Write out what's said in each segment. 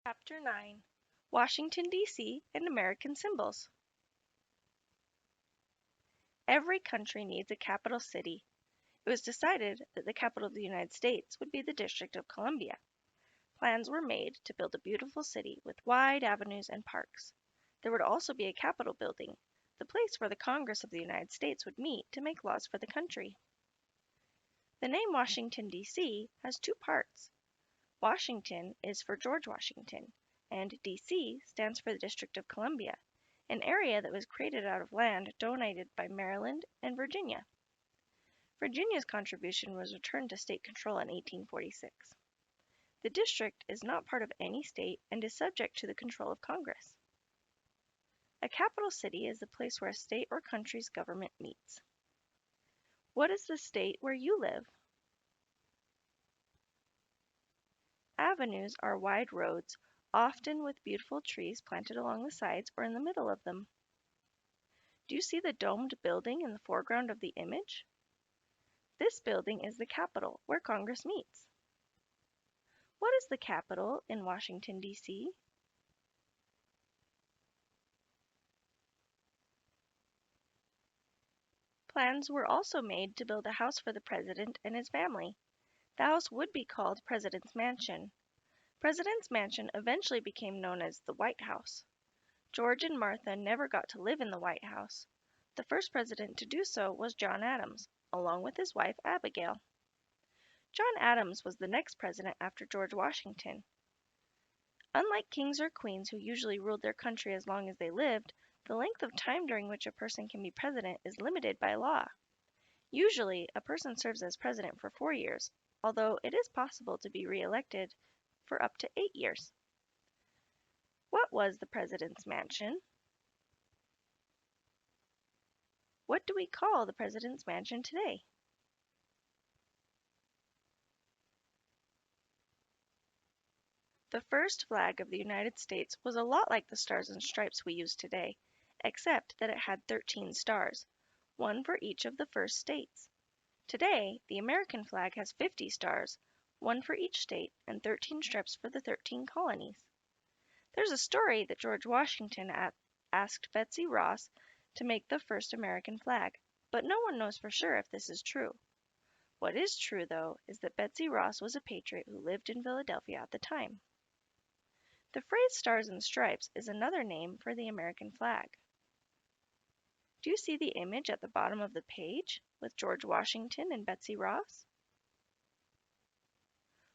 Chapter 9 Washington, D.C. and American Symbols. Every country needs a capital city. It was decided that the capital of the United States would be the District of Columbia. Plans were made to build a beautiful city with wide avenues and parks. There would also be a Capitol building, the place where the Congress of the United States would meet to make laws for the country. The name Washington, D.C. has two parts. Washington is for George Washington, and D.C. stands for the District of Columbia, an area that was created out of land donated by Maryland and Virginia. Virginia's contribution was returned to state control in 1846. The district is not part of any state and is subject to the control of Congress. A capital city is the place where a state or country's government meets. What is the state where you live? Avenues are wide roads, often with beautiful trees planted along the sides or in the middle of them. Do you see the domed building in the foreground of the image? This building is the Capitol, where Congress meets. What is the Capitol in Washington, D.C.? Plans were also made to build a house for the president and his family. The house would be called President's Mansion. President's Mansion eventually became known as the White House. George and Martha never got to live in the White House. The first president to do so was John Adams, along with his wife Abigail. John Adams was the next president after George Washington. Unlike kings or queens who usually ruled their country as long as they lived, the length of time during which a person can be president is limited by law. Usually, a person serves as president for 4 years, although it is possible to be re-elected for up to 8 years. What was the President's Mansion? What do we call the President's Mansion today? The first flag of the United States was a lot like the stars and stripes we use today, except that it had 13 stars, one for each of the first states. Today, the American flag has 50 stars, one for each state, and 13 stripes for the 13 colonies. There's a story that George Washington asked Betsy Ross to make the first American flag, but no one knows for sure if this is true. What is true, though, is that Betsy Ross was a patriot who lived in Philadelphia at the time. The phrase Stars and Stripes is another name for the American flag. Do you see the image at the bottom of the page with George Washington and Betsy Ross?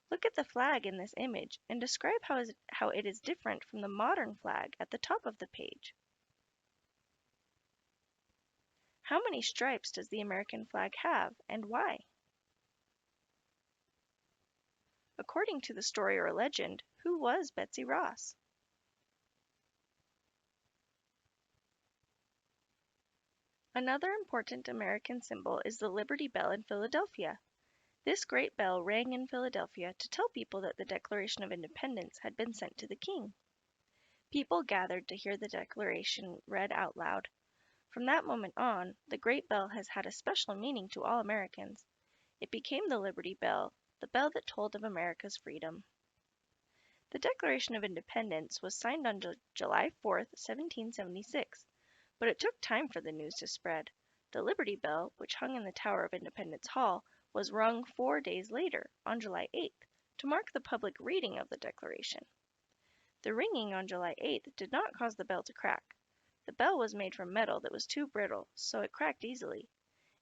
Look at the flag in this image and describe how it is different from the modern flag at the top of the page. How many stripes does the American flag have, and why? According to the story or legend, who was Betsy Ross? Another important American symbol is the Liberty Bell in Philadelphia. This great bell rang in Philadelphia to tell people that the Declaration of Independence had been sent to the king. People gathered to hear the Declaration read out loud. From that moment on, the great bell has had a special meaning to all Americans. It became the Liberty Bell, the bell that told of America's freedom. The Declaration of Independence was signed on July 4, 1776, but it took time for the news to spread. The Liberty Bell, which hung in the Tower of Independence Hall, was rung 4 days later, on July 8th, to mark the public reading of the Declaration. The ringing on July 8th did not cause the bell to crack. The bell was made from metal that was too brittle, so it cracked easily.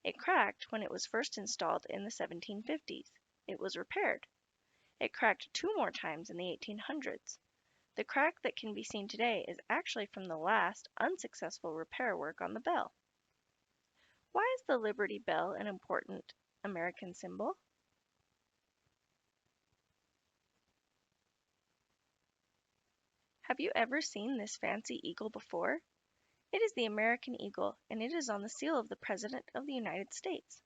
It cracked when it was first installed in the 1750s. It was repaired. It cracked 2 more times in the 1800s. The crack that can be seen today is actually from the last unsuccessful repair work on the bell. Why is the Liberty Bell an important American symbol? Have you ever seen this fancy eagle before? It is the American eagle, and it is on the seal of the President of the United States.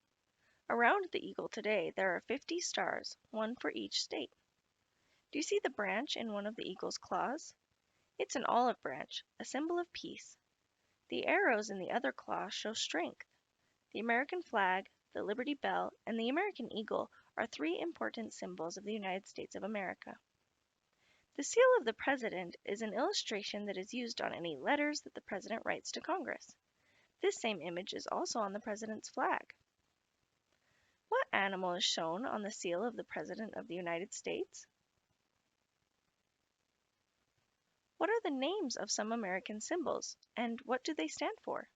Around the eagle today, there are 50 stars, one for each state. Do you see the branch in one of the eagle's claws? It's an olive branch, a symbol of peace. The arrows in the other claw show strength. The American flag, the Liberty Bell, and the American eagle are 3 important symbols of the United States of America. The seal of the President is an illustration that is used on any letters that the President writes to Congress. This same image is also on the President's flag. What animal is shown on the seal of the President of the United States? What are the names of some American symbols, and what do they stand for?